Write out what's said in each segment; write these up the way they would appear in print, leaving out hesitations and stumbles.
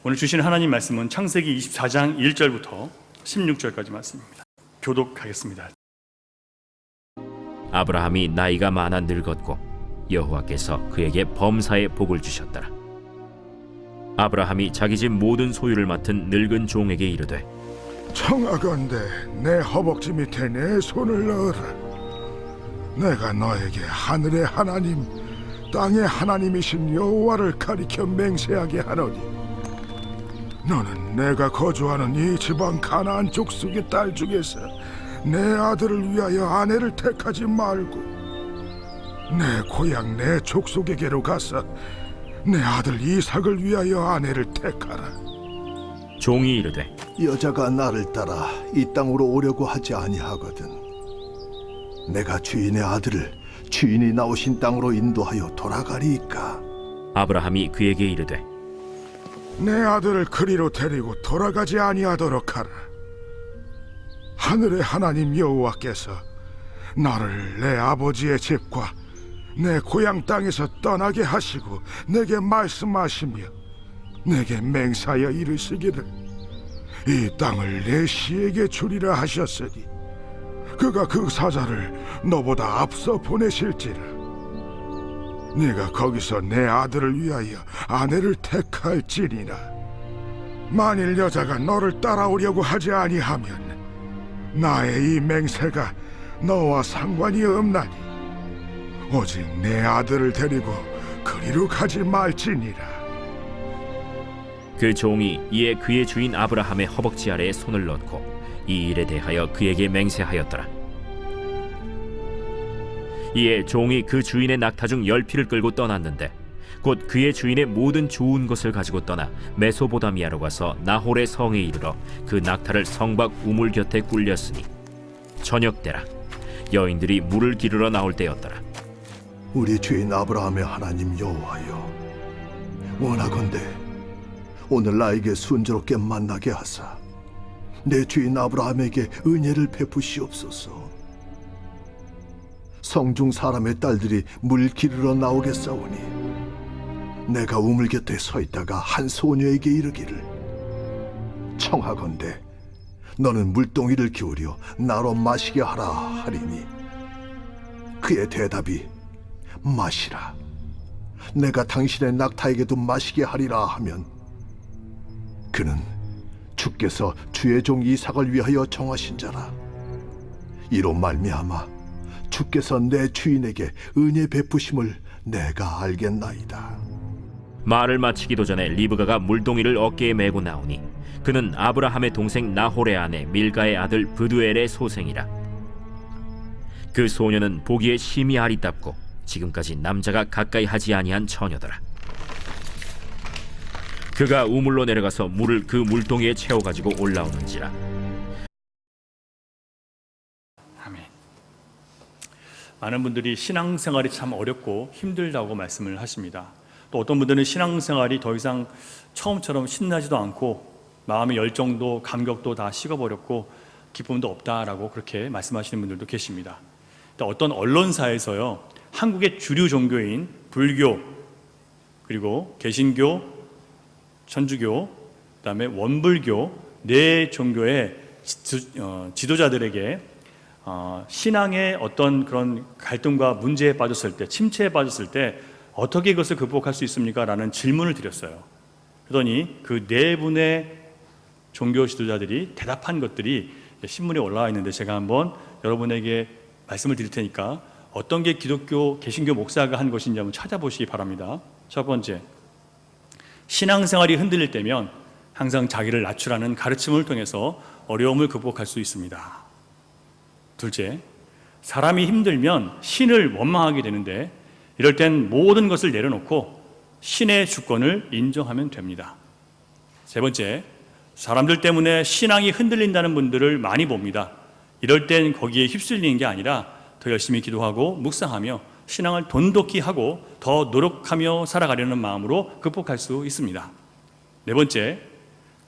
오늘 주신 하나님 말씀은 창세기 24장 1절부터 16절까지 말씀입니다. 교독하겠습니다. 아브라함이 나이가 많아 늙었고 여호와께서 그에게 범사의 복을 주셨더라. 아브라함이 자기 집 모든 소유를 맡은 늙은 종에게 이르되 청하건대 내 허벅지 밑에 내 손을 넣어라. 내가 너에게 하늘의 하나님 땅의 하나님이신 여호와를 가리켜 맹세하게 하노니 너는 내가 거주하는 이 지방 가나안 족속의 딸 중에서 내 아들을 위하여 아내를 택하지 말고 내 고향 내 족속에게로 가서 내 아들 이삭을 위하여 아내를 택하라. 종이 이르되 여자가 나를 따라 이 땅으로 오려고 하지 아니하거든. 내가 주인의 아들을 주인이 나오신 땅으로 인도하여 돌아가리이까. 아브라함이 그에게 이르되 내 아들을 그리로 데리고 돌아가지 아니하도록 하라. 하늘의 하나님 여호와께서 나를 내 아버지의 집과 내 고향 땅에서 떠나게 하시고 내게 말씀하시며 내게 맹사하여 이르시기를 이 땅을 내 시에게 주리라 하셨으니 그가 그 사자를 너보다 앞서 보내실지라. 네가 거기서 내 아들을 위하여 아내를 택할지니라. 만일 여자가 너를 따라오려고 하지 아니하면 나의 이 맹세가 너와 상관이 없나니 오직 내 아들을 데리고 그리로 가지 말지니라. 그 종이 이에 그의 주인 아브라함의 허벅지 아래에 손을 넣고 이 일에 대하여 그에게 맹세하였더라. 이에 종이 그 주인의 낙타 중 10匹를 끌고 떠났는데 곧 그의 주인의 모든 좋은 것을 가지고 떠나 메소보다미아로 가서 나홀의 성에 이르러 그 낙타를 성 밖 우물 곁에 꿀렸으니 저녁 때라. 여인들이 물을 기르러 나올 때였더라. 우리 주인 아브라함의 하나님 여호와여, 원하건대 오늘 나에게 순조롭게 만나게 하사 내 주인 아브라함에게 은혜를 베푸시옵소서. 성중 사람의 딸들이 물 기르러 나오겠사오니 내가 우물 곁에 서 있다가 한 소녀에게 이르기를 청하건대 너는 물동이를 기울여 나로 마시게 하라 하리니 그의 대답이 마시라. 내가 당신의 낙타에게도 마시게 하리라 하면 그는 주께서 주의 종 이삭을 위하여 정하신 자라. 이로 말미암아 주께서 내 주인에게 은혜 베푸심을 내가 알겠나이다. 말을 마치기도 전에 리브가가 물동이를 어깨에 메고 나오니 그는 아브라함의 동생 나홀의 아내 밀가의 아들 브두엘의 소생이라. 그 소녀는 보기에 심히 아리답고 지금까지 남자가 가까이 하지 아니한 처녀더라. 그가 우물로 내려가서 물을 그 물동이에 채워가지고 올라오는지라. 아멘. 많은 분들이 신앙생활이 참 어렵고 힘들다고 말씀을 하십니다. 또 어떤 분들은 신앙생활이 더 이상 처음처럼 신나지도 않고 마음의 열정도 감격도 다 식어버렸고 기쁨도 없다라고 그렇게 말씀하시는 분들도 계십니다. 또 어떤 언론사에서요, 한국의 주류 종교인 불교, 그리고 개신교, 천주교, 그다음에 원불교 네 종교의 지도자들에게 신앙의 어떤 그런 갈등과 문제에 빠졌을 때, 침체에 빠졌을 때 어떻게 이것을 극복할 수 있습니까? 라는 질문을 드렸어요. 그러더니 그 네 분의 종교 지도자들이 대답한 것들이 신문에 올라와 있는데 제가 한번 여러분에게 말씀을 드릴 테니까 어떤 게 기독교 개신교 목사가 한 것인지 한번 찾아보시기 바랍니다. 첫 번째, 신앙생활이 흔들릴 때면 항상 자기를 낮추라는 가르침을 통해서 어려움을 극복할 수 있습니다. 둘째, 사람이 힘들면 신을 원망하게 되는데 이럴 땐 모든 것을 내려놓고 신의 주권을 인정하면 됩니다. 세 번째, 사람들 때문에 신앙이 흔들린다는 분들을 많이 봅니다. 이럴 땐 거기에 휩쓸리는 게 아니라 더 열심히 기도하고 묵상하며 신앙을 돈독히 하고 더 노력하며 살아가려는 마음으로 극복할 수 있습니다. 네 번째,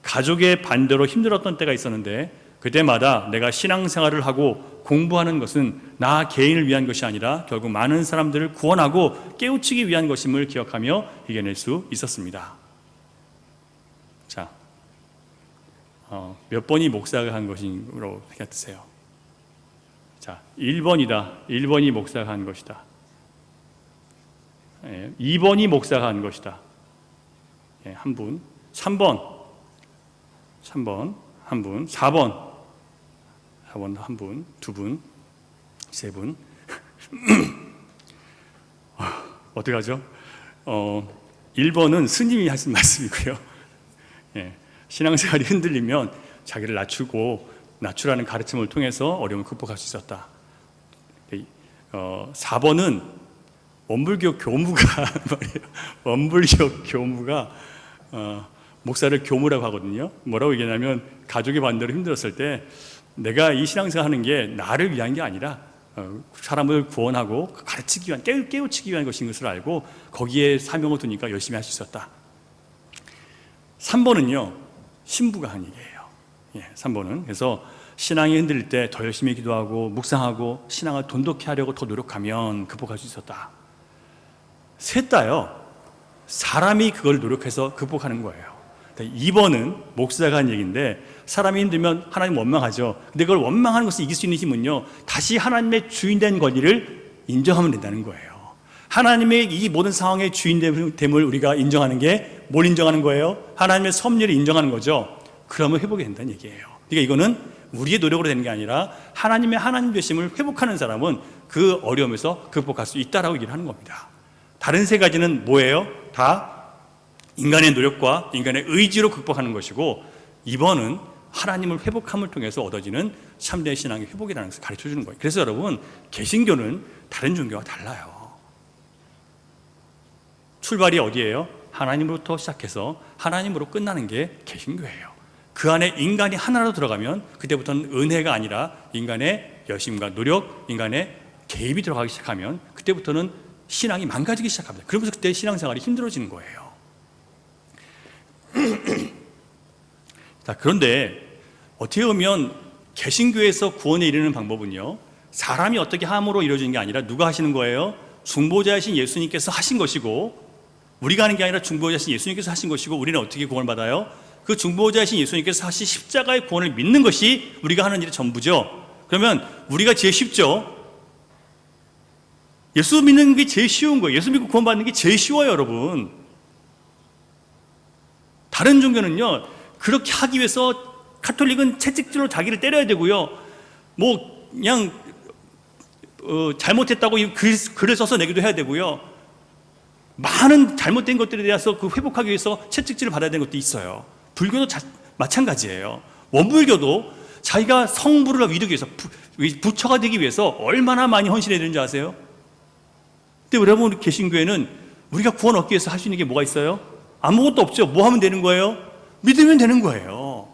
가족의 반대로 힘들었던 때가 있었는데 그때마다 내가 신앙생활을 하고 공부하는 것은 나 개인을 위한 것이 아니라 결국 많은 사람들을 구원하고 깨우치기 위한 것임을 기억하며 이겨낼 수 있었습니다. 자, 몇 번이 목사가 한 것으로 생각 드세요? 자, 1번이다. 1번이 목사가 한 것이다. 2번이 목사가 한 것이다. 한 분. 3번 한 분. 4번 한 분. 2분. 3분. 어떻게 하죠? 1번은 스님이 하신 말씀이고요. 신앙생활이 흔들리면 자기를 낮추라는 가르침을 통해서 어려움을 극복할 수 있었다. 4번은 원불교 교무가 말이에요. 원불교 교무가 목사를 교무라고 하거든요. 뭐라고 얘기하냐면 가족의 반대로 힘들었을 때 내가 이 신앙생활 하는 게 나를 위한 게 아니라 사람을 구원하고 가르치기 위한, 깨우치기 위한 것인 것을 알고 거기에 사명을 두니까 열심히 할 수 있었다. 3번은요 신부가 한 얘기예요. 3번은 그래서 신앙이 흔들릴 때 더 열심히 기도하고 묵상하고 신앙을 돈독히 하려고 더 노력하면 극복할 수 있었다. 셋 다요 사람이 그걸 노력해서 극복하는 거예요. 2번은 목사가 한 얘기인데 사람이 힘들면 하나님 원망하죠. 근데 그걸 원망하는 것을 이길 수 있는 힘은요 다시 하나님의 주인된 권리를 인정하면 된다는 거예요. 하나님의 이 모든 상황의 주인됨을 우리가 인정하는 게 뭘 인정하는 거예요? 하나님의 섭리를 인정하는 거죠. 그러면 회복이 된다는 얘기예요. 그러니까 이거는 우리의 노력으로 되는 게 아니라 하나님의 하나님 되심을 회복하는 사람은 그 어려움에서 극복할 수 있다라고 얘기를 하는 겁니다. 다른 세 가지는 뭐예요? 다 인간의 노력과 인간의 의지로 극복하는 것이고 2번은 하나님을 회복함을 통해서 얻어지는 참된 신앙의 회복이라는 것을 가르쳐주는 거예요. 그래서 여러분 개신교는 다른 종교와 달라요. 출발이 어디예요? 하나님으로부터 시작해서 하나님으로 끝나는 게 개신교예요. 그 안에 인간이 하나로 들어가면 그때부터는 은혜가 아니라 인간의 열심과 노력, 인간의 개입이 들어가기 시작하면 그때부터는 신앙이 망가지기 시작합니다. 그러면서 그때 신앙생활이 힘들어지는 거예요. 자, 그런데 어떻게 보면 개신교에서 구원에 이르는 방법은요 사람이 어떻게 함으로 이루어지는 게 아니라 누가 하시는 거예요? 중보자이신 예수님께서 하신 것이고 우리가 하는 게 아니라 중보자이신 예수님께서 하신 것이고 우리는 어떻게 구원을 받아요? 그 중보자이신 예수님께서 하신 십자가의 구원을 믿는 것이 우리가 하는 일의 전부죠. 그러면 우리가 제일 쉽죠. 예수 믿는 게 제일 쉬운 거예요. 예수 믿고 구원받는 게 제일 쉬워요, 여러분. 다른 종교는요 그렇게 하기 위해서 카톨릭은 채찍질로 자기를 때려야 되고요 뭐 그냥 잘못했다고 글을 써서 내기도 해야 되고요 많은 잘못된 것들에 대해서 그 회복하기 위해서 채찍질을 받아야 되는 것도 있어요. 불교도 마찬가지예요. 원불교도 자기가 성부를 이루기 위해서 부처가 되기 위해서 얼마나 많이 헌신해야 되는지 아세요? 근데 여러분 우리 개신교회는 우리가 구원 얻기 위해서 할 수 있는 게 뭐가 있어요? 아무것도 없죠. 뭐 하면 되는 거예요? 믿으면 되는 거예요.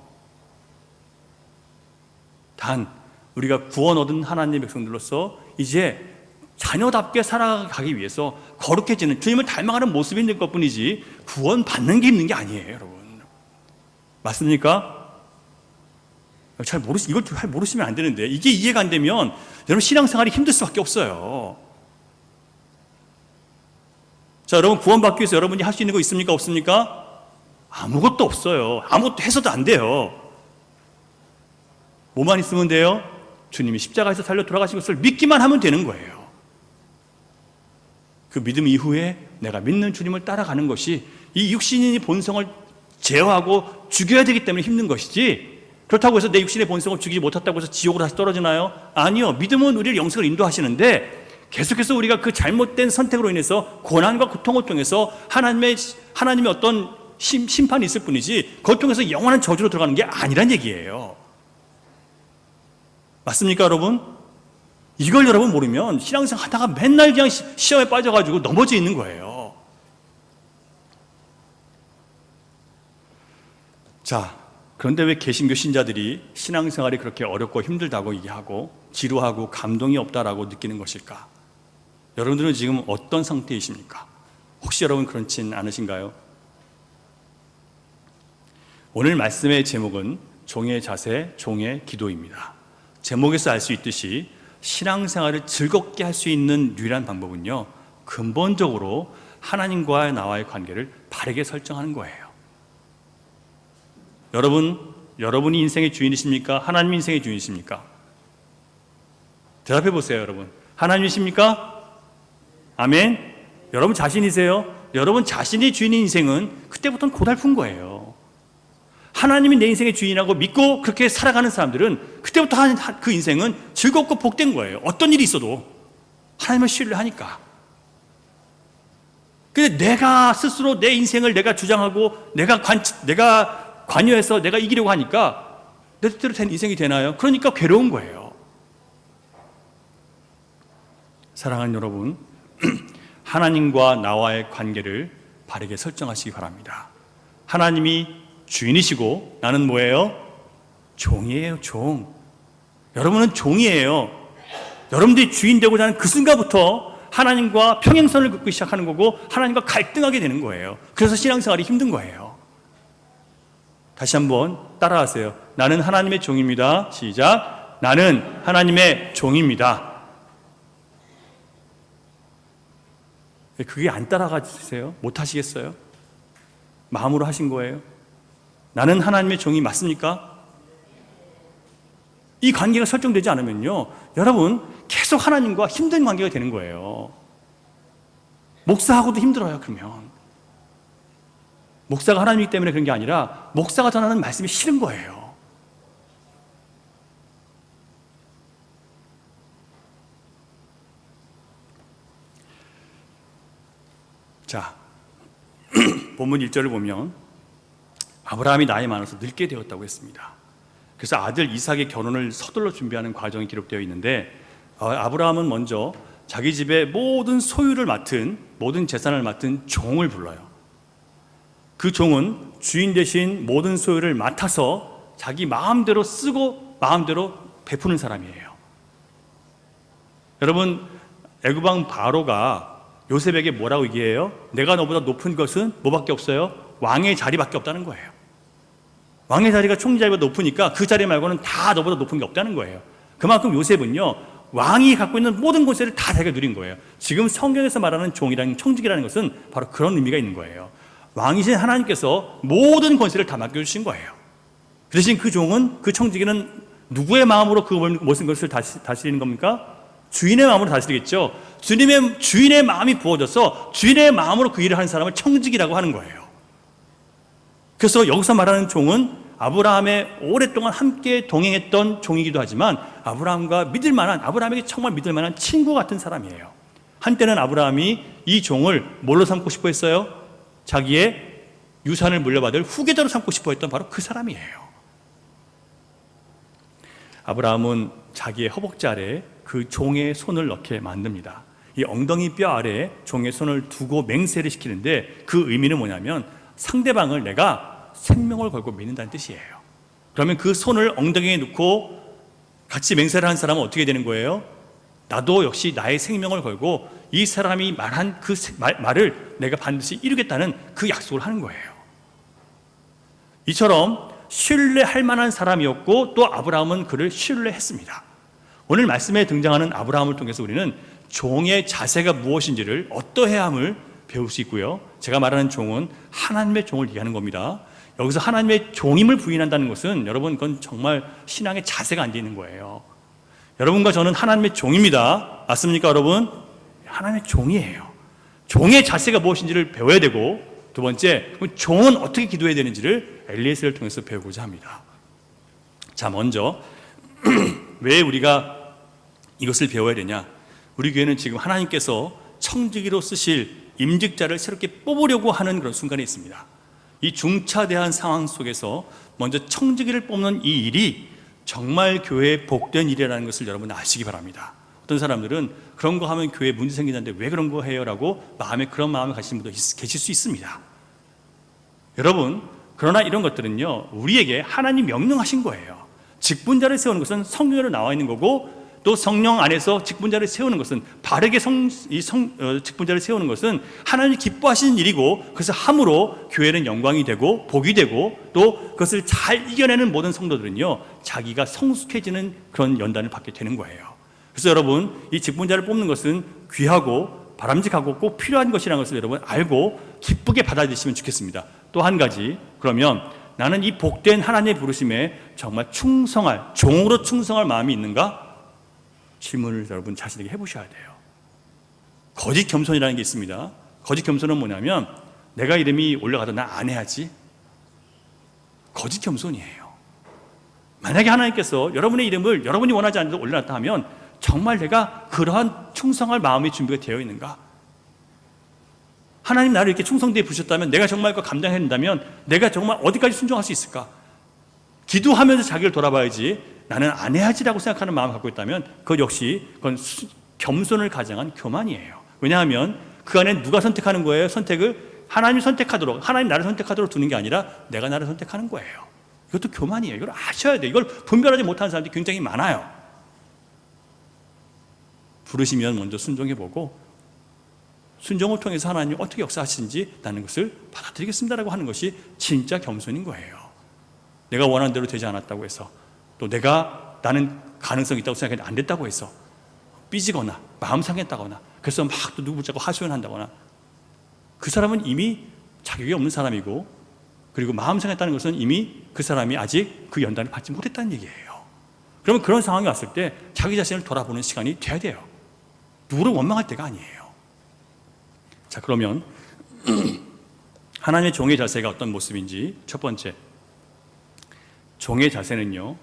단 우리가 구원 얻은 하나님의 백성들로서 이제 자녀답게 살아가기 위해서 거룩해지는 주님을 닮아가는 모습이 있는 것뿐이지 구원 받는 게 있는 게 아니에요, 여러분. 맞습니까? 이걸 잘 모르시면 안 되는데 이게 이해가 안 되면 여러분 신앙생활이 힘들 수밖에 없어요. 자, 여러분 구원받기 위해서 여러분이 할 수 있는 거 있습니까? 없습니까? 아무것도 없어요. 아무것도 해서도 안 돼요. 뭐만 있으면 돼요? 주님이 십자가에서 살려 돌아가신 것을 믿기만 하면 되는 거예요. 그 믿음 이후에 내가 믿는 주님을 따라가는 것이 이 육신의 본성을 제어하고 죽여야 되기 때문에 힘든 것이지 그렇다고 해서 내 육신의 본성을 죽이지 못했다고 해서 지옥으로 다시 떨어지나요? 아니요. 믿음은 우리를 영생을 인도하시는데 계속해서 우리가 그 잘못된 선택으로 인해서 고난과 고통을 통해서 하나님의 어떤 심판이 있을 뿐이지 그것 통해서 영원한 저주로 들어가는 게 아니란 얘기예요. 맞습니까, 여러분? 이걸 여러분 모르면 신앙생활 하다가 맨날 그냥 시험에 빠져가지고 넘어져 있는 거예요. 자, 그런데 왜 개신교 신자들이 신앙생활이 그렇게 어렵고 힘들다고 얘기하고 지루하고 감동이 없다라고 느끼는 것일까? 여러분들은 지금 어떤 상태이십니까? 혹시 여러분 그렇진 않으신가요? 오늘 말씀의 제목은 종의 자세, 종의 기도입니다. 제목에서 알 수 있듯이 신앙생활을 즐겁게 할 수 있는 유일한 방법은요 근본적으로 하나님과 나와의 관계를 바르게 설정하는 거예요. 여러분이 인생의 주인이십니까? 하나님이 인생의 주인이십니까? 대답해 보세요, 여러분. 하나님이십니까? 아멘. 여러분 자신이세요? 여러분 자신이 주인인 인생은 그때부터는 고달픈 거예요. 하나님이 내 인생의 주인이라고 믿고 그렇게 살아가는 사람들은 그때부터 그 인생은 즐겁고 복된 거예요. 어떤 일이 있어도 하나님을 신뢰하니까. 근데 내가 스스로 내 인생을 내가 주장하고 내가 관여해서 내가 이기려고 하니까 내 뜻대로 된 인생이 되나요? 그러니까 괴로운 거예요. 사랑하는 여러분, 하나님과 나와의 관계를 바르게 설정하시기 바랍니다. 하나님이 주인이시고 나는 뭐예요? 종이에요, 종. 여러분은 종이에요. 여러분들이 주인 되고자 하는 그 순간부터 하나님과 평행선을 긋기 시작하는 거고 하나님과 갈등하게 되는 거예요. 그래서 신앙생활이 힘든 거예요. 다시 한번 따라하세요. 나는 하나님의 종입니다. 시작. 나는 하나님의 종입니다. 그게 안 따라가세요? 못 하시겠어요? 마음으로 하신 거예요? 나는 하나님의 종이 맞습니까? 이 관계가 설정되지 않으면요, 여러분 계속 하나님과 힘든 관계가 되는 거예요. 목사하고도 힘들어요. 그러면 목사가 하나님이기 때문에 그런 게 아니라 목사가 전하는 말씀이 싫은 거예요. 자, 본문 1절을 보면 아브라함이 나이 많아서 늙게 되었다고 했습니다. 그래서 아들 이삭의 결혼을 서둘러 준비하는 과정이 기록되어 있는데, 아브라함은 먼저 자기 집의 모든 소유를 맡은, 모든 재산을 맡은 종을 불러요. 그 종은 주인 대신 모든 소유를 맡아서 자기 마음대로 쓰고 마음대로 베푸는 사람이에요. 여러분, 애굽왕 바로가 요셉에게 뭐라고 얘기해요? 내가 너보다 높은 것은 뭐밖에 없어요? 왕의 자리밖에 없다는 거예요. 왕의 자리가 총리 자리보다 높으니까 그 자리 말고는 다 너보다 높은 게 없다는 거예요. 그만큼 요셉은요, 왕이 갖고 있는 모든 권세를 다 자기가 누린 거예요. 지금 성경에서 말하는 종이라는, 청직이라는 것은 바로 그런 의미가 있는 거예요. 왕이신 하나님께서 모든 권세를 다 맡겨주신 거예요. 그 대신 그 종은, 그 청지기는 누구의 마음으로 그 모든 것을 다스리는 겁니까? 주인의 마음으로 다스리겠죠. 주인의 마음이 부어져서 주인의 마음으로 그 일을 하는 사람을 청직이라고 하는 거예요. 그래서 여기서 말하는 종은 아브라함의 오랫동안 함께 동행했던 종이기도 하지만 아브라함에게 정말 믿을 만한 친구 같은 사람이에요. 한때는 아브라함이 이 종을 뭘로 삼고 싶어 했어요? 자기의 유산을 물려받을 후계자로 삼고 싶어 했던 바로 그 사람이에요. 아브라함은 자기의 허벅지 아래에 그 종의 손을 넣게 만듭니다. 이 엉덩이 뼈 아래에 종의 손을 두고 맹세를 시키는데, 그 의미는 뭐냐면 상대방을 내가 생명을 걸고 믿는다는 뜻이에요. 그러면 그 손을 엉덩이에 넣고 같이 맹세를 한 사람은 어떻게 되는 거예요? 나도 역시 나의 생명을 걸고 이 사람이 말한 그 말을 내가 반드시 이루겠다는 그 약속을 하는 거예요. 이처럼 신뢰할 만한 사람이었고, 또 아브라함은 그를 신뢰했습니다. 오늘 말씀에 등장하는 아브라함을 통해서 우리는 종의 자세가 무엇인지를, 어떠해야함을 배울 수 있고요. 제가 말하는 종은 하나님의 종을 얘기하는 겁니다. 여기서 하나님의 종임을 부인한다는 것은, 여러분, 그건 정말 신앙의 자세가 안 돼 있는 거예요. 여러분과 저는 하나님의 종입니다. 맞습니까, 여러분? 하나님의 종이에요. 종의 자세가 무엇인지를 배워야 되고, 두 번째, 종은 어떻게 기도해야 되는지를 엘리에셀을 통해서 배우고자 합니다. 자, 먼저 왜 우리가 이것을 배워야 되냐? 우리 교회는 지금 하나님께서 청지기로 쓰실 임직자를 새롭게 뽑으려고 하는 그런 순간이 있습니다. 이 중차대한 상황 속에서 먼저 청지기를 뽑는 이 일이 정말 교회에 복된 일이라는 것을 여러분 아시기 바랍니다. 어떤 사람들은 그런 거 하면 교회에 문제 생기는데 왜 그런 거 해요? 라고 그런 마음을 가지신 분도 계실 수 있습니다. 여러분, 그러나 이런 것들은요, 우리에게 하나님 명령하신 거예요. 직분자를 세우는 것은 성경으로 나와 있는 거고, 또 성령 안에서 직분자를 세우는 것은, 바르게 직분자를 세우는 것은 하나님이 기뻐하시는 일이고, 그래서 함으로 교회는 영광이 되고 복이 되고, 또 그것을 잘 이겨내는 모든 성도들은요, 자기가 성숙해지는 그런 연단을 받게 되는 거예요. 그래서 여러분, 이 직분자를 뽑는 것은 귀하고 바람직하고 꼭 필요한 것이라는 것을 여러분 알고 기쁘게 받아들이시면 좋겠습니다. 또 한 가지, 그러면 나는 이 복된 하나님의 부르심에 정말 충성할, 종으로 충성할 마음이 있는가? 질문을 여러분 자신에게 해보셔야 돼요. 거짓 겸손이라는 게 있습니다. 거짓 겸손은 뭐냐면 내가 이름이 올라가도 나 안 해야지. 거짓 겸손이에요. 만약에 하나님께서 여러분의 이름을 여러분이 원하지 않는 데 올려놨다 하면 정말 내가 그러한 충성할 마음의 준비가 되어 있는가? 하나님 나를 이렇게 충성되게 부르셨다면 내가 정말 그거 감당해야 된다면 내가 정말 어디까지 순종할 수 있을까? 기도하면서 자기를 돌아봐야지 나는 안 해야지라고 생각하는 마음을 갖고 있다면 그것 역시 그건 겸손을 가장한 교만이에요. 왜냐하면 그 안에 누가 선택하는 거예요? 선택을 하나님이 선택하도록, 하나님 나를 선택하도록 두는 게 아니라 내가 나를 선택하는 거예요. 이것도 교만이에요. 이걸 아셔야 돼요. 이걸 분별하지 못하는 사람들이 굉장히 많아요. 부르시면 먼저 순종해보고 순종을 통해서 하나님이 어떻게 역사하시는지 나는 것을 받아들이겠습니다라고 하는 것이 진짜 겸손인 거예요. 내가 원하는 대로 되지 않았다고 해서 또 나는 가능성이 있다고 생각했는데 안 됐다고 해서 삐지거나 마음 상했다거나 그래서 막 또 누구 붙잡고 하소연한다거나 그 사람은 이미 자격이 없는 사람이고 그리고 마음 상했다는 것은 이미 그 사람이 아직 그 연단을 받지 못했다는 얘기예요. 그러면 그런 상황이 왔을 때 자기 자신을 돌아보는 시간이 돼야 돼요. 누구를 원망할 때가 아니에요. 자, 그러면 하나님의 종의 자세가 어떤 모습인지 첫 번째, 종의 자세는요,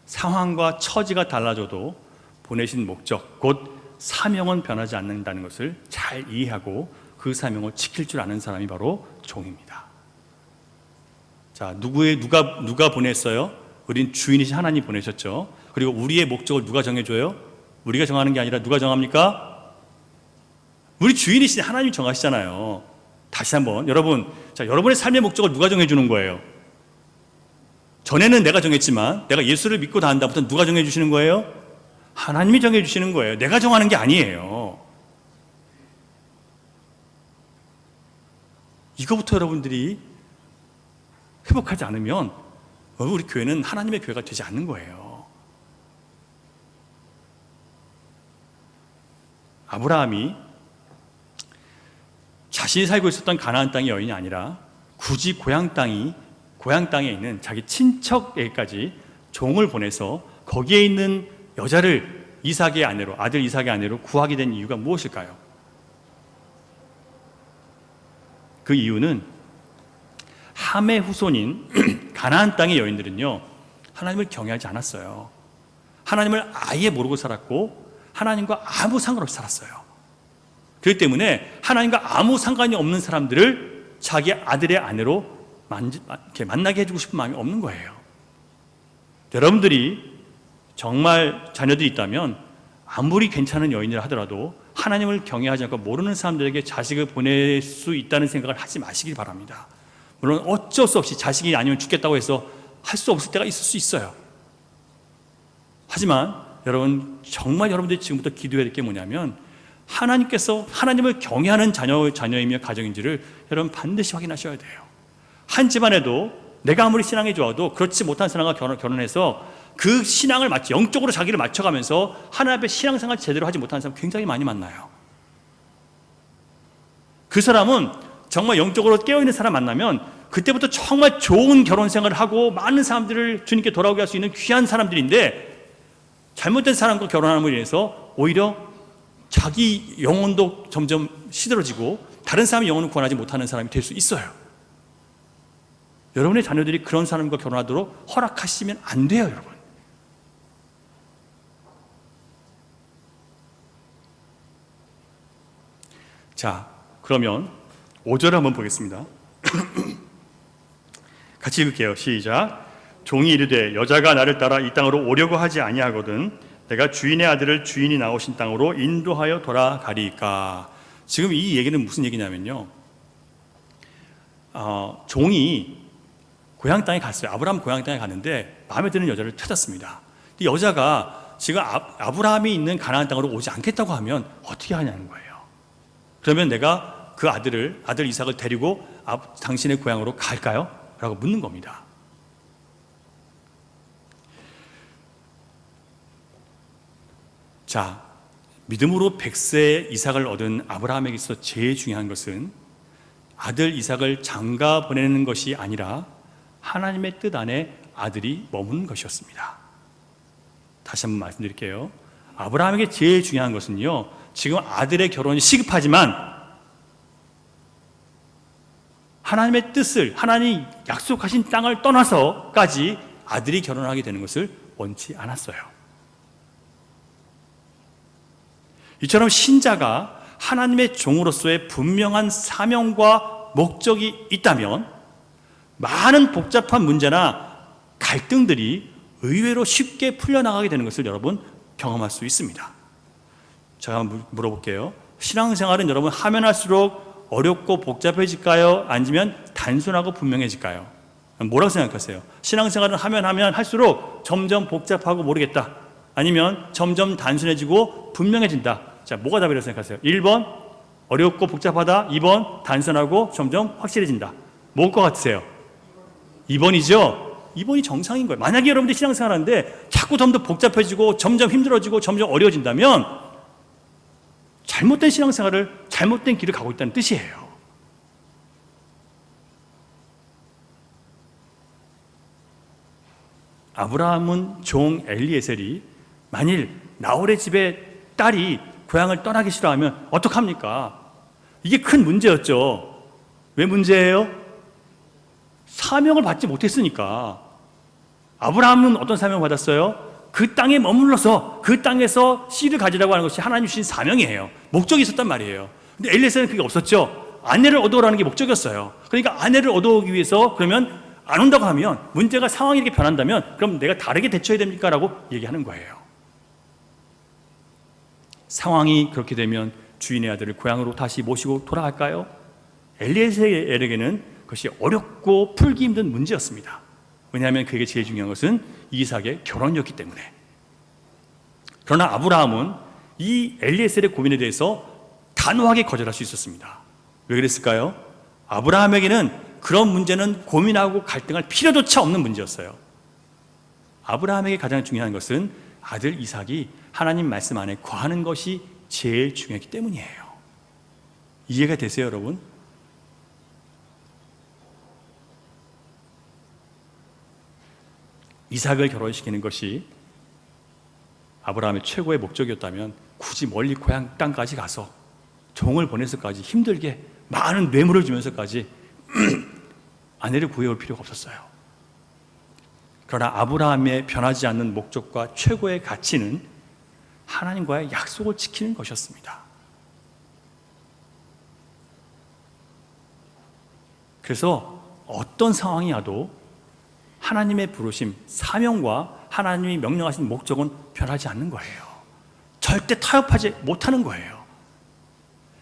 상황과 처지가 달라져도 보내신 목적, 곧 사명은 변하지 않는다는 것을 잘 이해하고 그 사명을 지킬 줄 아는 사람이 바로 종입니다. 자, 누가 보냈어요? 우린 주인이신 하나님 보내셨죠. 그리고 우리의 목적을 누가 정해줘요? 우리가 정하는 게 아니라 누가 정합니까? 우리 주인이신 하나님이 정하시잖아요. 다시 한번 여러분, 자, 여러분의 삶의 목적을 누가 정해주는 거예요? 전에는 내가 정했지만 내가 예수를 믿고 난 다음부터 누가 정해주시는 거예요? 하나님이 정해주시는 거예요. 내가 정하는 게 아니에요. 이거부터 여러분들이 회복하지 않으면 우리 교회는 하나님의 교회가 되지 않는 거예요. 아브라함이 자신이 살고 있었던 가나안 땅의 여인이 아니라 굳이 고향 땅에 있는 자기 친척에게까지 종을 보내서 거기에 있는 여자를 이삭의 아내로, 아들 이삭의 아내로 구하게 된 이유가 무엇일까요? 그 이유는 함의 후손인 가나안 땅의 여인들은요, 하나님을 경외하지 않았어요. 하나님을 아예 모르고 살았고 하나님과 아무 상관없이 살았어요. 그렇기 때문에 하나님과 아무 상관이 없는 사람들을 자기 아들의 아내로 만나게 해주고 싶은 마음이 없는 거예요. 여러분들이 정말 자녀들이 있다면 아무리 괜찮은 여인이라 하더라도 하나님을 경외하지 않고 모르는 사람들에게 자식을 보낼 수 있다는 생각을 하지 마시길 바랍니다. 물론 어쩔 수 없이 자식이 아니면 죽겠다고 해서 할 수 없을 때가 있을 수 있어요. 하지만 여러분, 정말 여러분들이 지금부터 기도해야 될 게 뭐냐면 하나님께서 하나님을 경외하는 자녀이며 가정인지를 여러분 반드시 확인하셔야 돼요. 한 집안에도 내가 아무리 신앙이 좋아도 그렇지 못한 사람과 결혼해서 그 신앙을 영적으로 자기를 맞춰가면서 하나님 앞에 신앙생활 제대로 하지 못하는 사람 굉장히 많이 만나요. 그 사람은 정말 영적으로 깨어있는 사람 만나면 그때부터 정말 좋은 결혼 생활을 하고 많은 사람들을 주님께 돌아오게 할 수 있는 귀한 사람들인데 잘못된 사람과 결혼함으로 인해서 오히려 자기 영혼도 점점 시들어지고 다른 사람의 영혼을 구원하지 못하는 사람이 될 수 있어요. 여러분의 자녀들이 그런 사람과 결혼하도록 허락하시면 안 돼요, 여러분. 자, 그러면 5절을 한번 보겠습니다. 같이 읽을게요. 시작. 종이 이르되 여자가 나를 따라 이 땅으로 오려고 하지 아니하거든 내가 주인의 아들을 주인이 나오신 땅으로 인도하여 돌아가리까. 지금 이 얘기는 무슨 얘기냐면요, 종이 고향 땅에 갔어요. 아브라함 고향 땅에 갔는데 마음에 드는 여자를 찾았습니다. 이 여자가 지금 아브라함이 있는 가나안 땅으로 오지 않겠다고 하면 어떻게 하냐는 거예요. 그러면 내가 그 아들 이삭을 데리고 당신의 고향으로 갈까요? 라고 묻는 겁니다. 자, 믿음으로 100세 이삭을 얻은 아브라함에게 있어 제일 중요한 것은 아들 이삭을 장가 보내는 것이 아니라 하나님의 뜻 안에 아들이 머무는 것이었습니다. 다시 한번 말씀드릴게요. 아브라함에게 제일 중요한 것은요, 지금 아들의 결혼이 시급하지만 하나님의 뜻을, 하나님이 약속하신 땅을 떠나서까지 아들이 결혼하게 되는 것을 원치 않았어요. 이처럼 신자가 하나님의 종으로서의 분명한 사명과 목적이 있다면 많은 복잡한 문제나 갈등들이 의외로 쉽게 풀려나가게 되는 것을 여러분 경험할 수 있습니다. 제가 한번 물어볼게요. 신앙생활은 여러분 하면 할수록 어렵고 복잡해질까요? 아니면 단순하고 분명해질까요? 뭐라고 생각하세요? 신앙생활은 하면 할수록 점점 복잡하고 모르겠다. 아니면 점점 단순해지고 분명해진다. 자, 뭐가 답이라고 생각하세요? 1번 어렵고 복잡하다. 2번 단순하고 점점 확실해진다. 뭘 것 같으세요? 2번이죠? 2번이 정상인 거예요. 만약에 여러분들이 신앙생활 하는데 자꾸 좀 더 복잡해지고 점점 힘들어지고 점점 어려워진다면 잘못된 신앙생활을, 잘못된 길을 가고 있다는 뜻이에요. 아브라함은 종 엘리에셀이 만일 나홀의 집에 딸이 고향을 떠나기 싫어하면 어떡합니까? 이게 큰 문제였죠. 왜 문제예요? 사명을 받지 못했으니까. 아브라함은 어떤 사명을 받았어요? 그 땅에 머물러서 그 땅에서 씨를 가지라고 하는 것이 하나님 주신 사명이에요. 목적이 있었단 말이에요. 근데 엘리에셀은 그게 없었죠. 아내를 얻어오라는 게 목적이었어요. 그러니까 아내를 얻어오기 위해서 그러면 안 온다고 하면, 문제가 상황이 이렇게 변한다면 그럼 내가 다르게 대처해야 됩니까? 라고 얘기하는 거예요. 상황이 그렇게 되면 주인의 아들을 고향으로 다시 모시고 돌아갈까요? 엘리에셀에게는 그것이 어렵고 풀기 힘든 문제였습니다. 왜냐하면 그에게 제일 중요한 것은 이삭의 결혼이었기 때문에. 그러나 아브라함은 이 엘리에셀의 고민에 대해서 단호하게 거절할 수 있었습니다. 왜 그랬을까요? 아브라함에게는 그런 문제는 고민하고 갈등할 필요조차 없는 문제였어요. 아브라함에게 가장 중요한 것은 아들 이삭이 하나님 말씀 안에 거하는 것이 제일 중요했기 때문이에요. 이해가 되세요, 여러분? 이삭을 결혼시키는 것이 아브라함의 최고의 목적이었다면 굳이 멀리 고향 땅까지 가서 종을 보내서까지 힘들게 많은 뇌물을 주면서까지 아내를 구해올 필요가 없었어요. 그러나 아브라함의 변하지 않는 목적과 최고의 가치는 하나님과의 약속을 지키는 것이었습니다. 그래서 어떤 상황이 와도 하나님의 부르심, 사명과 하나님이 명령하신 목적은 변하지 않는 거예요. 절대 타협하지 못하는 거예요.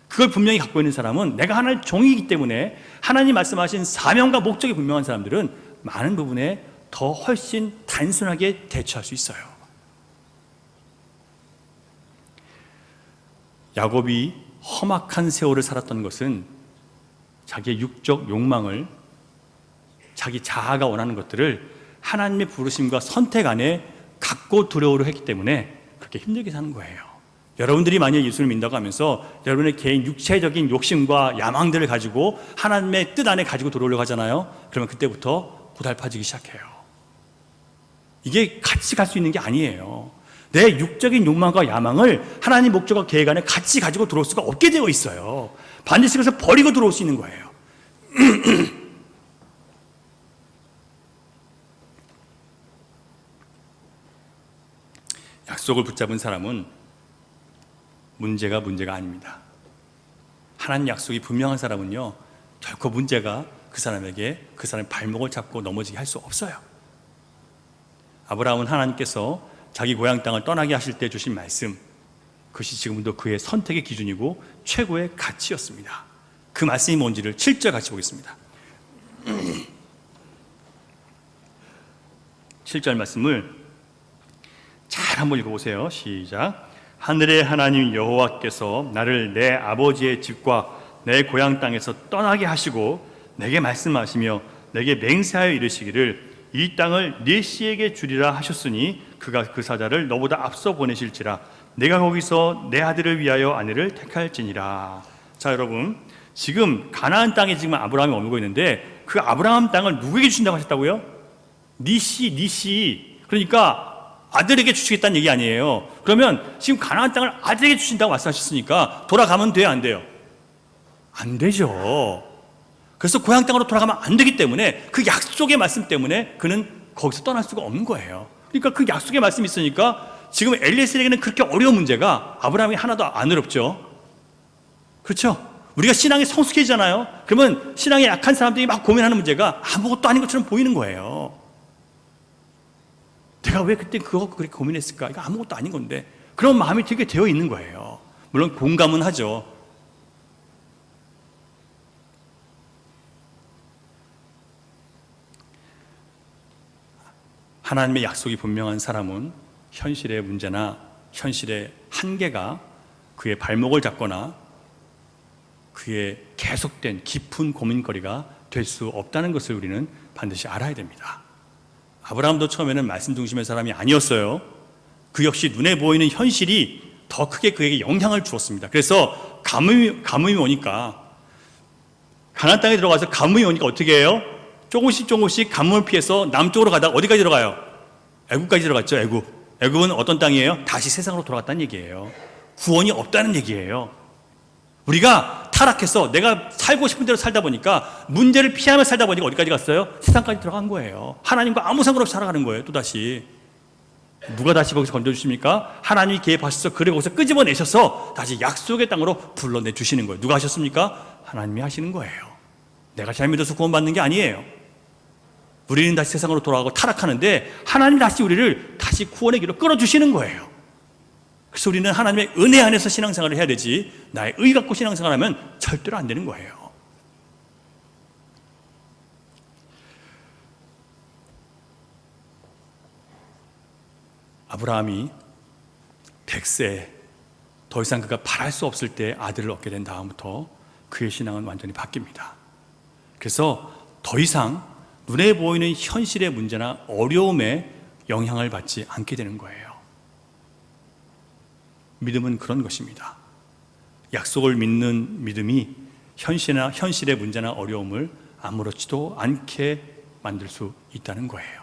그걸 분명히 갖고 있는 사람은, 내가 하나님의 종이기 때문에 하나님 말씀하신 사명과 목적이 분명한 사람들은 많은 부분에 더 훨씬 단순하게 대처할 수 있어요. 야곱이 험악한 세월을 살았던 것은 자기의 육적 욕망을, 자기 자아가 원하는 것들을 하나님의 부르심과 선택 안에 갖고 두려워를 했기 때문에 그렇게 힘들게 사는 거예요. 여러분들이 만약 예수를 믿는다고 하면서 여러분의 개인 육체적인 욕심과 야망들을 가지고 하나님의 뜻 안에 가지고 들어오려고 하잖아요. 그러면 그때부터 고달파지기 시작해요. 이게 같이 갈 수 있는 게 아니에요. 내 육적인 욕망과 야망을 하나님 목적과 계획 안에 같이 가지고 들어올 수가 없게 되어 있어요. 반드시 그래서 버리고 들어올 수 있는 거예요. 약속을 붙잡은 사람은 문제가 아닙니다. 하나님 약속이 분명한 사람은요, 결코 문제가 그 사람에게 그 사람의 발목을 잡고 넘어지게 할 수 없어요. 아브라함은 하나님께서 자기 고향 땅을 떠나게 하실 때 주신 말씀, 그것이 지금도 그의 선택의 기준이고 최고의 가치였습니다. 그 말씀이 뭔지를 7절 같이 보겠습니다. 7절 말씀을 잘 한번 읽어보세요. 시작. 하늘의 하나님 여호와께서 나를 내 아버지의 집과 내 고향 땅에서 떠나게 하시고 내게 말씀하시며 내게 맹세하여 이르시기를 이 땅을 네 씨에게 주리라 하셨으니 그가 그 사자를 너보다 앞서 보내실지라 내가 거기서 내 아들을 위하여 아내를 택할지니라. 자, 여러분, 지금 가나안 땅에 지금 아브라함이 머물고 있는데 그 아브라함 땅을 누구에게 주신다고 하셨다고요? 니씨. 그러니까 아들에게 주시겠다는 얘기 아니에요. 그러면 지금 가나안 땅을 아들에게 주신다고 말씀하셨으니까 돌아가면 돼요, 안 돼요? 안 되죠. 그래서 고향 땅으로 돌아가면 안 되기 때문에 그 약속의 말씀 때문에 그는 거기서 떠날 수가 없는 거예요. 그러니까 그 약속의 말씀이 있으니까 지금 엘리에셀에게는 그렇게 어려운 문제가 아브라함이 하나도 안 어렵죠. 그렇죠? 우리가 신앙이 성숙해지잖아요. 그러면 신앙이 약한 사람들이 막 고민하는 문제가 아무것도 아닌 것처럼 보이는 거예요. 내가 왜 그때 그거 그렇게 고민했을까? 이거 아무것도 아닌 건데. 그런 마음이 되게 되어 있는 거예요. 물론 공감은 하죠. 하나님의 약속이 분명한 사람은 현실의 문제나 현실의 한계가 그의 발목을 잡거나 그의 계속된 깊은 고민거리가 될 수 없다는 것을 우리는 반드시 알아야 됩니다. 아브라함도 처음에는 말씀 중심의 사람이 아니었어요. 그 역시 눈에 보이는 현실이 더 크게 그에게 영향을 주었습니다. 그래서 가뭄이 오니까, 가나안 땅에 들어가서 가뭄이 오니까 어떻게 해요? 조금씩 가뭄을 피해서 남쪽으로 가다가 어디까지 들어가요? 애굽까지 들어갔죠. 애굽은 어떤 땅이에요? 다시 세상으로 돌아갔다는 얘기예요. 구원이 없다는 얘기예요. 우리가 타락해서 내가 살고 싶은 대로 살다 보니까, 문제를 피하며 살다 보니까 어디까지 갔어요? 세상까지 들어간 거예요. 하나님과 아무 상관없이 살아가는 거예요. 또다시 누가 다시 거기서 건져주십니까? 하나님이 개입하셔서 그를 거기서 끄집어내셔서 다시 약속의 땅으로 불러내 주시는 거예요. 누가 하셨습니까? 하나님이 하시는 거예요. 내가 잘 믿어서 구원받는 게 아니에요. 우리는 다시 세상으로 돌아가고 타락하는데 하나님이 다시 우리를 다시 구원의 길로 끌어주시는 거예요. 그래서 우리는 하나님의 은혜 안에서 신앙생활을 해야 되지, 나의 의 갖고 신앙생활하면 절대로 안 되는 거예요. 아브라함이 100세, 더 이상 그가 바랄 수 없을 때 아들을 얻게 된 다음부터 그의 신앙은 완전히 바뀝니다. 그래서 더 이상 눈에 보이는 현실의 문제나 어려움에 영향을 받지 않게 되는 거예요. 믿음은 그런 것입니다. 약속을 믿는 믿음이 현실의 문제나 어려움을 아무렇지도 않게 만들 수 있다는 거예요.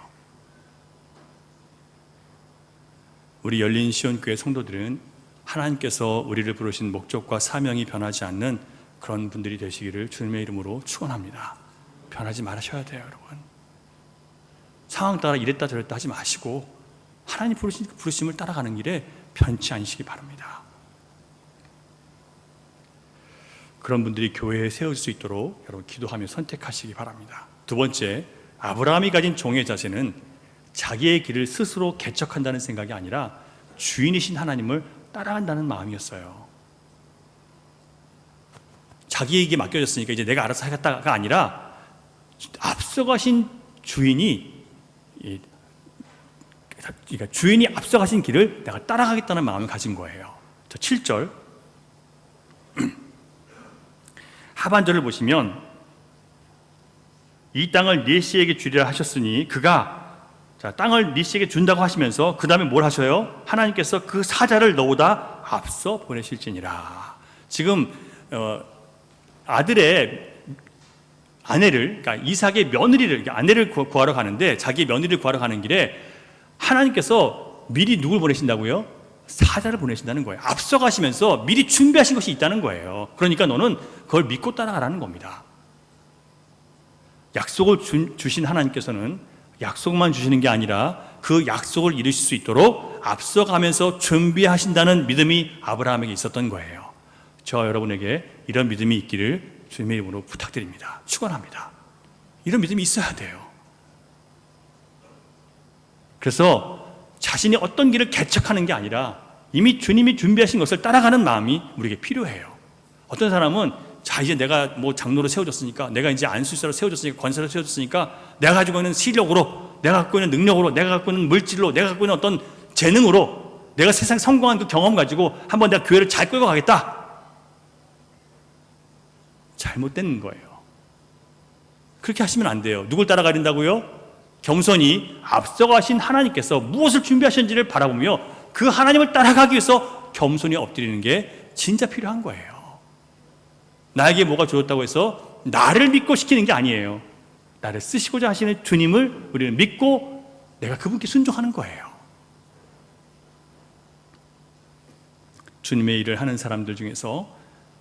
우리 열린 시온교회 성도들은 하나님께서 우리를 부르신 목적과 사명이 변하지 않는 그런 분들이 되시기를 주님의 이름으로 축원합니다. 변하지 말으셔야 돼요, 여러분. 상황 따라 이랬다 저랬다 하지 마시고 하나님 부르심을 따라가는 길에 변치 않으시기 바랍니다. 그런 분들이 교회에 세워질 수 있도록 여러분 기도하며 선택하시기 바랍니다. 두 번째, 아브라함이 가진 종의 자세는 자기의 길을 스스로 개척한다는 생각이 아니라 주인이신 하나님을 따라간다는 마음이었어요. 자기에게 맡겨졌으니까 이제 내가 알아서 하겠다가 아니라 앞서가신 주인이, 그러니까 주인이 앞서가신 길을 내가 따라가겠다는 마음을 가진 거예요. 7절 하반절을 보시면 이 땅을 네 씨에게 주리라 하셨으니 그가, 땅을 네 씨에게 준다고 하시면서 그 다음에 뭘 하셔요? 하나님께서 그 사자를 너보다 앞서 보내실지니라. 지금 아들의 아내를, 그러니까 이삭의 며느리를, 그러니까 아내를 구하러 가는데, 자기의 며느리를 구하러 가는 길에 하나님께서 미리 누굴 보내신다고요? 사자를 보내신다는 거예요. 앞서가시면서 미리 준비하신 것이 있다는 거예요. 그러니까 너는 그걸 믿고 따라가라는 겁니다. 약속을 주신 하나님께서는 약속만 주시는 게 아니라 그 약속을 이루실 수 있도록 앞서가면서 준비하신다는 믿음이 아브라함에게 있었던 거예요. 저와 여러분에게 이런 믿음이 있기를 주님의 이름으로 부탁드립니다. 축원합니다. 이런 믿음이 있어야 돼요. 그래서 자신이 어떤 길을 개척하는 게 아니라 이미 주님이 준비하신 것을 따라가는 마음이 우리에게 필요해요. 어떤 사람은 이제 내가 뭐 장로로 세워졌으니까, 내가 이제 안수사로 세워졌으니까, 권사로 세워졌으니까 내가 가지고 있는 실력으로, 내가 갖고 있는 능력으로, 내가 갖고 있는 물질로, 내가 갖고 있는 어떤 재능으로 내가 세상 성공한 그 경험 가지고 한번 내가 교회를 잘 끌고 가겠다. 잘못된 거예요. 그렇게 하시면 안 돼요. 누굴 따라가야 된다고요? 겸손히 앞서가신 하나님께서 무엇을 준비하셨는지를 바라보며 그 하나님을 따라가기 위해서 겸손히 엎드리는 게 진짜 필요한 거예요. 나에게 뭐가 주었다고 해서 나를 믿고 시키는 게 아니에요. 나를 쓰시고자 하시는 주님을 우리는 믿고 내가 그분께 순종하는 거예요. 주님의 일을 하는 사람들 중에서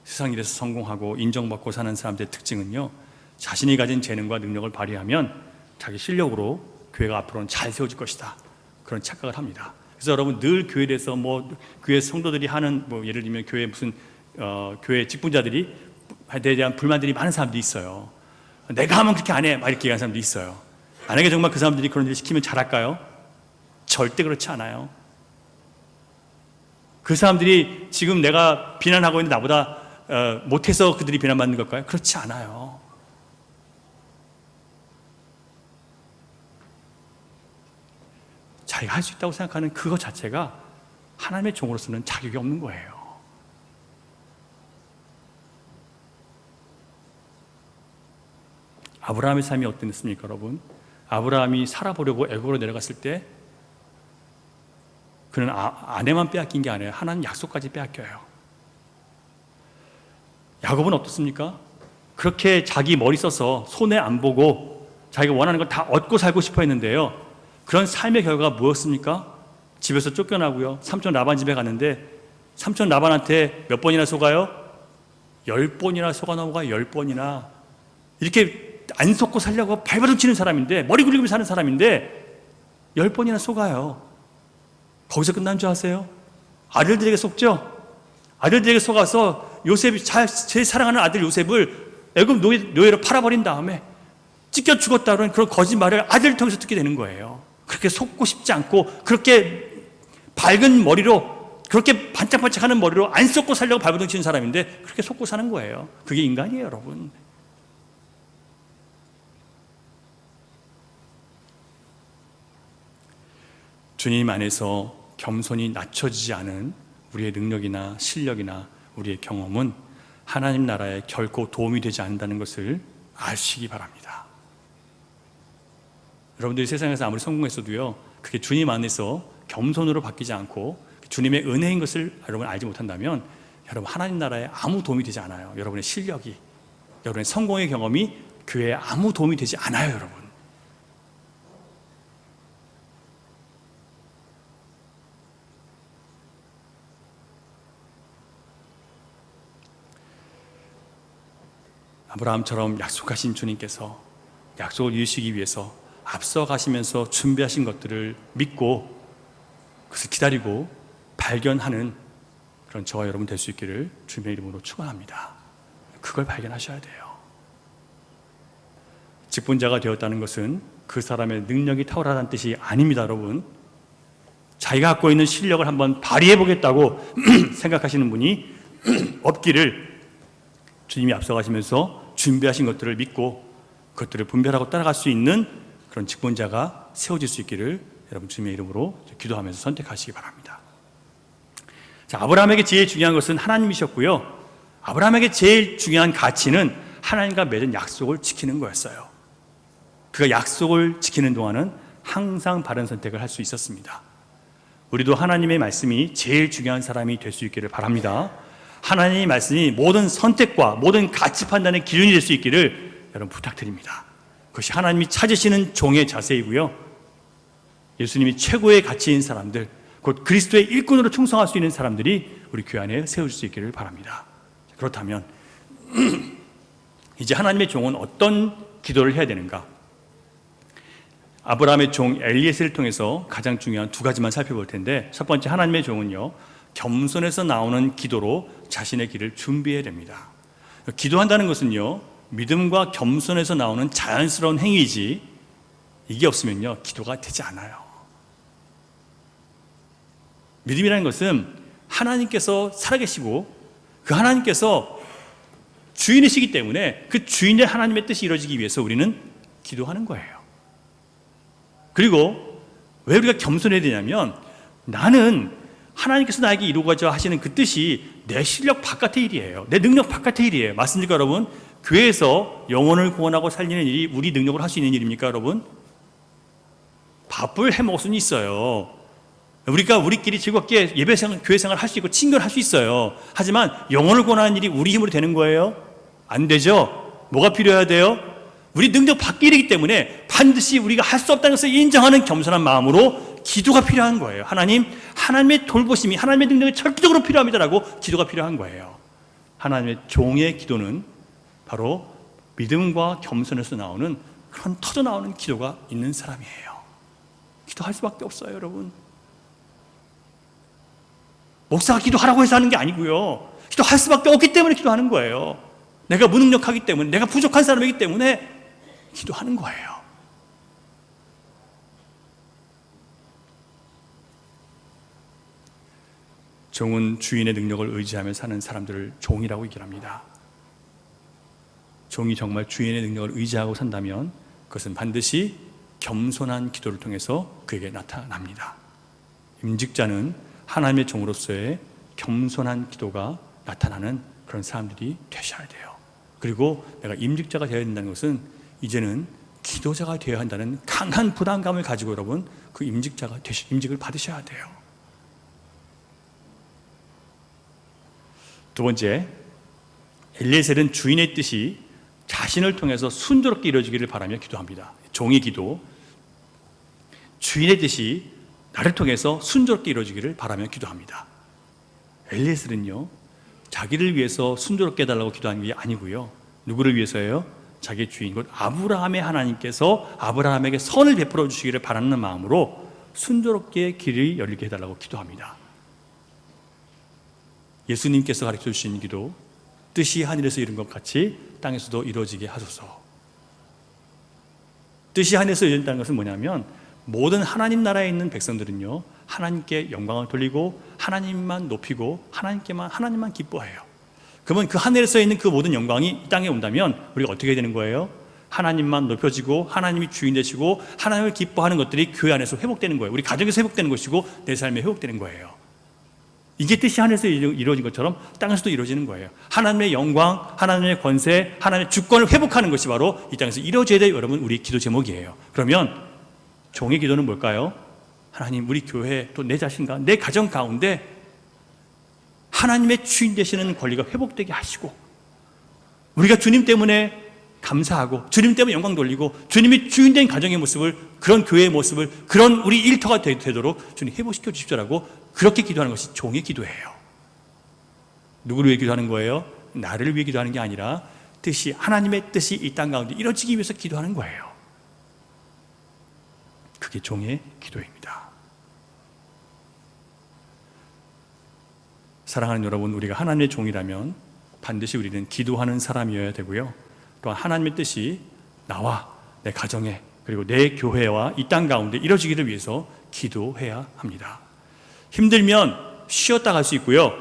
세상 일에서 성공하고 인정받고 사는 사람들의 특징은요, 자신이 가진 재능과 능력을 발휘하면 자기 실력으로 교회가 앞으로는 잘 세워질 것이다, 그런 착각을 합니다. 그래서 여러분 늘 교회에 대해서 교회 성도들이 하는 예를 들면 교회 무슨 교회 직분자들이 대한 불만들이 많은 사람들이 있어요. 내가 하면 그렇게 안 해, 막 이렇게 얘기하는 사람도 있어요. 만약에 정말 그 사람들이 그런 일을 시키면 잘할까요? 절대 그렇지 않아요. 그 사람들이 지금 내가 비난하고 있는 나보다 못해서 그들이 비난받는 걸까요? 그렇지 않아요. 자기가 할 수 있다고 생각하는 그것 자체가 하나님의 종으로서는 자격이 없는 거예요. 아브라함의 삶이 어땠습니까, 여러분? 아브라함이 살아보려고 애굽으로 내려갔을 때 그는 아내만 빼앗긴 게 아니라 하나님 약속까지 빼앗겨요. 야곱은 어떻습니까? 그렇게 자기 머리 써서 손해 안 보고 자기가 원하는 걸 다 얻고 살고 싶어 했는데요, 그런 삶의 결과가 뭐였습니까? 집에서 쫓겨나고요, 삼촌 라반 집에 갔는데 삼촌 라반한테 몇 번이나 속아요? 10번이나 속아 넘어가. 10번이나. 이렇게 안 속고 살려고 발버둥 치는 사람인데, 머리 굴리고 사는 사람인데 10번이나 속아요. 거기서 끝난 줄 아세요? 아들들에게 속죠? 아들들에게 속아서 요셉이 제일 사랑하는 아들 요셉을 애굽 노예로 팔아버린 다음에 찢겨 죽었다는 그런 거짓말을 아들을 통해서 듣게 되는 거예요. 그렇게 속고 싶지 않고, 그렇게 밝은 머리로, 그렇게 반짝반짝하는 머리로 안 속고 살려고 발버둥 치는 사람인데 그렇게 속고 사는 거예요. 그게 인간이에요, 여러분. 주님 안에서 겸손히 낮춰지지 않은 우리의 능력이나 실력이나 우리의 경험은 하나님 나라에 결코 도움이 되지 않는다는 것을 아시기 바랍니다. 여러분들이 세상에서 아무리 성공했어도요, 그게 주님 안에서 겸손으로 바뀌지 않고 주님의 은혜인 것을 여러분 알지 못한다면 여러분 하나님 나라에 아무 도움이 되지 않아요. 여러분의 실력이, 여러분의 성공의 경험이 교회에 아무 도움이 되지 않아요, 여러분. 아브라함처럼 약속하신 주님께서 약속을 이루시기 위해서 앞서가시면서 준비하신 것들을 믿고 그것을 기다리고 발견하는 그런 저와 여러분 될 수 있기를 주님의 이름으로 축원합니다. 그걸 발견하셔야 돼요. 직분자가 되었다는 것은 그 사람의 능력이 탁월하다는 뜻이 아닙니다, 여러분. 자기가 갖고 있는 실력을 한번 발휘해 보겠다고 생각하시는 분이 없기를 주님이 앞서가시면서 준비하신 것들을 믿고 그것들을 분별하고 따라갈 수 있는 그런 직분자가 세워질 수 있기를 여러분 주님의 이름으로 기도하면서 선택하시기 바랍니다. 자, 아브라함에게 제일 중요한 것은 하나님이셨고요, 아브라함에게 제일 중요한 가치는 하나님과 맺은 약속을 지키는 거였어요. 그가 약속을 지키는 동안은 항상 바른 선택을 할 수 있었습니다. 우리도 하나님의 말씀이 제일 중요한 사람이 될 수 있기를 바랍니다. 하나님의 말씀이 모든 선택과 모든 가치 판단의 기준이 될 수 있기를 여러분 부탁드립니다. 그것이 하나님이 찾으시는 종의 자세이고요, 예수님이 최고의 가치인 사람들, 곧 그리스도의 일꾼으로 충성할 수 있는 사람들이 우리 교회 안에 세워질 수 있기를 바랍니다. 그렇다면 이제 하나님의 종은 어떤 기도를 해야 되는가? 아브라함의 종 엘리에셀을 통해서 가장 중요한 두 가지만 살펴볼 텐데, 첫 번째, 하나님의 종은요, 겸손에서 나오는 기도로 자신의 길을 준비해야 됩니다. 기도한다는 것은요, 믿음과 겸손에서 나오는 자연스러운 행위이지, 이게 없으면요 기도가 되지 않아요. 믿음이라는 것은 하나님께서 살아계시고 그 하나님께서 주인이시기 때문에 그 주인의 하나님의 뜻이 이루어지기 위해서 우리는 기도하는 거예요. 그리고 왜 우리가 겸손해야 되냐면, 나는 하나님께서 나에게 이루고자 하시는 그 뜻이 내 실력 바깥의 일이에요. 내 능력 바깥의 일이에요. 맞습니까, 여러분? 교회에서 영혼을 구원하고 살리는 일이 우리 능력으로 할 수 있는 일입니까, 여러분? 밥을 해먹을 수는 있어요. 우리끼리 즐겁게 예배생활, 교회생활 할 수 있고 친결할 수 있어요. 하지만 영혼을 구원하는 일이 우리 힘으로 되는 거예요? 안 되죠? 뭐가 필요해야 돼요? 우리 능력 받기 이르기 때문에 반드시 우리가 할 수 없다는 것을 인정하는 겸손한 마음으로 기도가 필요한 거예요. 하나님, 하나님의 돌보심이, 하나님의 능력이 절대적으로 필요합니다라고 기도가 필요한 거예요. 하나님의 종의 기도는 바로 믿음과 겸손에서 나오는 그런 터져 나오는 기도가 있는 사람이에요. 기도할 수밖에 없어요, 여러분. 목사가 기도하라고 해서 하는 게 아니고요. 기도할 수밖에 없기 때문에 기도하는 거예요. 내가 무능력하기 때문에, 내가 부족한 사람이기 때문에 기도하는 거예요. 종은 주인의 능력을 의지하며 사는 사람들을 종이라고 얘기를 합니다. 종이 정말 주인의 능력을 의지하고 산다면 그것은 반드시 겸손한 기도를 통해서 그에게 나타납니다. 임직자는 하나님의 종으로서의 겸손한 기도가 나타나는 그런 사람들이 되셔야 돼요. 그리고 내가 임직자가 되어야 된다는 것은 이제는 기도자가 되어야 한다는 강한 부담감을 가지고 여러분 그 임직을 받으셔야 돼요. 두 번째, 엘리에셀은 주인의 뜻이 자신을 통해서 순조롭게 이루어지기를 바라며 기도합니다. 종의 기도, 주인의 뜻이 나를 통해서 순조롭게 이루어지기를 바라며 기도합니다. 엘리에셀은요, 자기를 위해서 순조롭게 해달라고 기도하는 게 아니고요. 누구를 위해서예요? 자기 주인, 곧 아브라함의 하나님께서 아브라함에게 선을 베풀어 주시기를 바라는 마음으로 순조롭게 길을 열리게 해달라고 기도합니다. 예수님께서 가르쳐 주신 기도, 뜻이 하늘에서 이룬 것 같이 땅에서도 이루어지게 하소서. 뜻이 하늘에서 이룬다는 것은 뭐냐면 모든 하나님 나라에 있는 백성들은요, 하나님께 영광을 돌리고 하나님만 높이고 하나님만 기뻐해요. 그러면 그 하늘에서 있는 그 모든 영광이 이 땅에 온다면 우리가 어떻게 되는 거예요? 하나님만 높여지고 하나님이 주인 되시고 하나님을 기뻐하는 것들이 교회 안에서 회복되는 거예요. 우리 가정에서 회복되는 것이고 내 삶에 회복되는 거예요. 이게 뜻이 하늘에서 이루어진 것처럼 땅에서도 이루어지는 거예요. 하나님의 영광, 하나님의 권세, 하나님의 주권을 회복하는 것이 바로 이 땅에서 이루어져야 될 여러분 우리 기도 제목이에요. 그러면 종의 기도는 뭘까요? 하나님, 우리 교회 또 내 자신과 내 가정 가운데 하나님의 주인 되시는 권리가 회복되게 하시고 우리가 주님 때문에 감사하고 주님 때문에 영광 돌리고 주님이 주인된 가정의 모습을, 그런 교회의 모습을, 그런 우리 일터가 되도록 주님 회복시켜 주십시오라고 그렇게 기도하는 것이 종의 기도예요. 누구를 위해 기도하는 거예요? 나를 위해 기도하는 게 아니라 하나님의 뜻이 이 땅 가운데 이루어지기 위해서 기도하는 거예요. 그게 종의 기도입니다. 사랑하는 여러분, 우리가 하나님의 종이라면 반드시 우리는 기도하는 사람이어야 되고요. 또한 하나님의 뜻이 나와 내 가정에 그리고 내 교회와 이 땅 가운데 이루어지기를 위해서 기도해야 합니다. 힘들면 쉬었다 갈 수 있고요.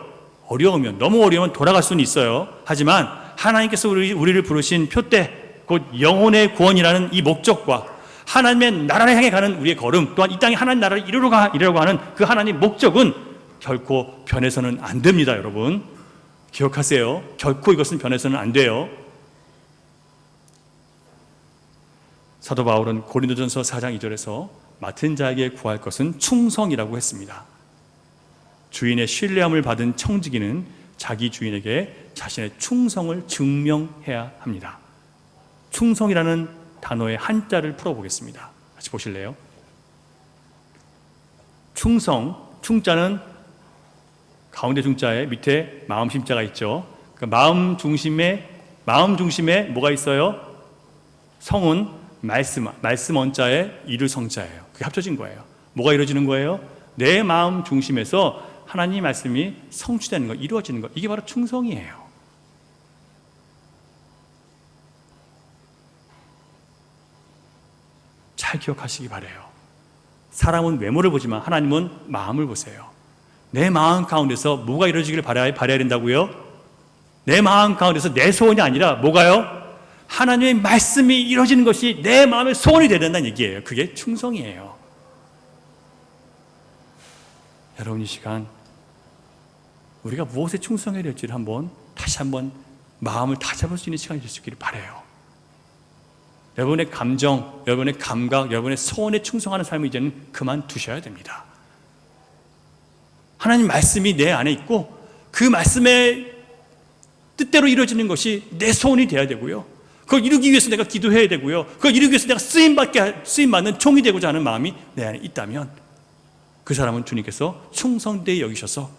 너무 어려우면 돌아갈 수는 있어요. 하지만 하나님께서 우리를 부르신 표대, 곧 영혼의 구원이라는 이 목적과 하나님의 나라를 향해 가는 우리의 걸음, 또한 이 땅에 하나님 나라를 이루려고 하는 그 하나님의 목적은 결코 변해서는 안 됩니다. 여러분 기억하세요. 결코 이것은 변해서는 안 돼요. 사도 바울은 고린도전서 4장 2절에서 맡은 자에게 구할 것은 충성이라고 했습니다. 주인의 신뢰함을 받은 청지기는 자기 주인에게 자신의 충성을 증명해야 합니다. 충성이라는 단어의 한자를 풀어보겠습니다. 같이 보실래요? 충자는 가운데 중자에 밑에 마음 심자가 있죠. 그 마음 중심에 뭐가 있어요? 성은 말씀 원자에 이를 성자예요. 그게 합쳐진 거예요. 뭐가 이루어지는 거예요? 내 마음 중심에서 하나님 말씀이 성취되는 것, 이루어지는 것, 이게 바로 충성이에요. 잘 기억하시기 바라요. 사람은 외모를 보지만 하나님은 마음을 보세요. 내 마음 가운데서 뭐가 이루어지기를 바라야 된다고요? 내 마음 가운데서 내 소원이 아니라 뭐가요? 하나님의 말씀이 이루어지는 것이 내 마음의 소원이 되야 된다는 얘기예요. 그게 충성이에요. 여러분, 이 시간 우리가 무엇에 충성해야 될지를 다시 한번 마음을 다잡을 수 있는 시간이 될 수 있기를 바라요. 여러분의 감정, 여러분의 감각, 여러분의 소원에 충성하는 삶을 이제는 그만두셔야 됩니다. 하나님 말씀이 내 안에 있고 그 말씀의 뜻대로 이루어지는 것이 내 소원이 되어야 되고요. 그걸 이루기 위해서 내가 기도해야 되고요. 그걸 이루기 위해서 내가 쓰임받는 종이 되고자 하는 마음이 내 안에 있다면 그 사람은 주님께서 충성되게 여기셔서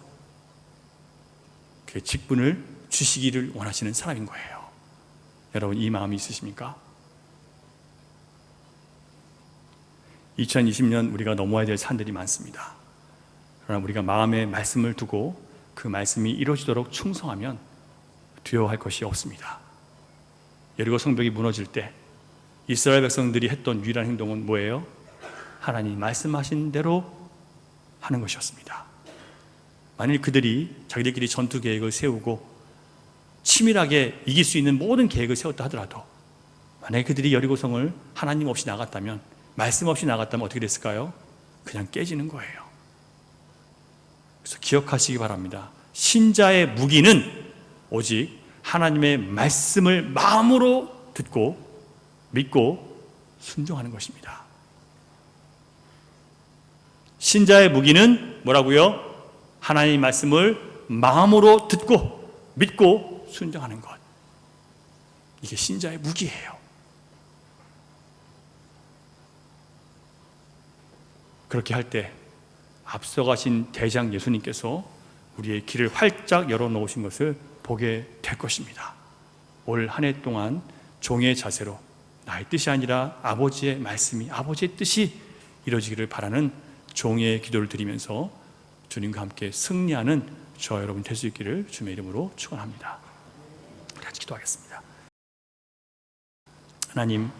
그 직분을 주시기를 원하시는 사람인 거예요. 여러분, 이 마음이 있으십니까? 2020년 우리가 넘어야 될 산들이 많습니다. 그러나 우리가 마음에 말씀을 두고 그 말씀이 이루어지도록 충성하면 두려워할 것이 없습니다. 여리고 성벽이 무너질 때 이스라엘 백성들이 했던 유일한 행동은 뭐예요? 하나님 말씀하신 대로 하는 것이었습니다. 만일 그들이 자기들끼리 전투 계획을 세우고 치밀하게 이길 수 있는 모든 계획을 세웠다 하더라도 만약에 그들이 여리고성을 하나님 없이 나갔다면, 말씀 없이 나갔다면 어떻게 됐을까요? 그냥 깨지는 거예요. 그래서 기억하시기 바랍니다. 신자의 무기는 오직 하나님의 말씀을 마음으로 듣고 믿고 순종하는 것입니다. 신자의 무기는 뭐라고요? 하나님의 말씀을 마음으로 듣고 믿고 순종하는 것. 이게 신자의 무기예요. 그렇게 할 때 앞서가신 대장 예수님께서 우리의 길을 활짝 열어놓으신 것을 보게 될 것입니다. 올 한 해 동안 종의 자세로 나의 뜻이 아니라 아버지의 말씀이, 아버지의 뜻이 이루어지기를 바라는 종의 기도를 드리면서 주님과 함께 승리하는 저와 여러분 될 수 있기를 주님의 이름으로 축원합니다. 같이 기도하겠습니다. 하나님,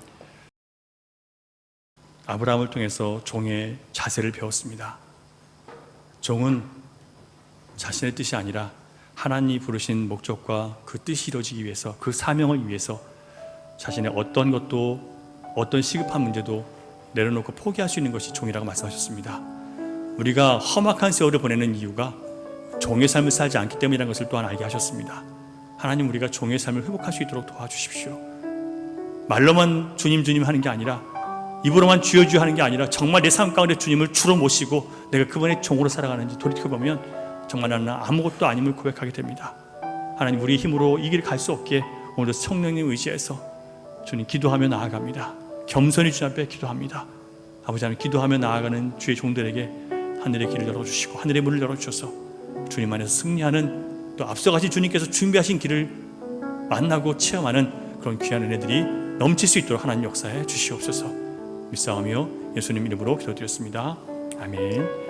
아브라함을 통해서 종의 자세를 배웠습니다. 종은 자신의 뜻이 아니라 하나님이 부르신 목적과 그 뜻이 이루어지기 위해서, 그 사명을 위해서 자신의 어떤 것도, 어떤 시급한 문제도 내려놓고 포기할 수 있는 것이 종이라고 말씀하셨습니다. 우리가 험악한 세월을 보내는 이유가 종의 삶을 살지 않기 때문이라는 것을 또한 알게 하셨습니다. 하나님, 우리가 종의 삶을 회복할 수 있도록 도와주십시오. 말로만 주님 주님 하는 게 아니라, 입으로만 주여 주여 하는 게 아니라 정말 내 삶 가운데 주님을 주로 모시고 내가 그분의 종으로 살아가는지 돌이켜보면 정말 나는 아무것도 아님을 고백하게 됩니다. 하나님, 우리 힘으로 이 길 갈 수 없게 오늘도 성령님 의지해서 주님 기도하며 나아갑니다. 겸손히 주님 앞에 기도합니다. 아버지 하나님, 기도하며 나아가는 주의 종들에게 하늘의 길을 열어주시고 하늘의 문을 열어주셔서 주님 안에서 승리하는, 또 앞서가신 주님께서 준비하신 길을 만나고 체험하는 그런 귀한 은혜들이 넘칠 수 있도록 하나님 역사해 주시옵소서. 믿사오며 예수님 이름으로 기도드렸습니다. 아멘.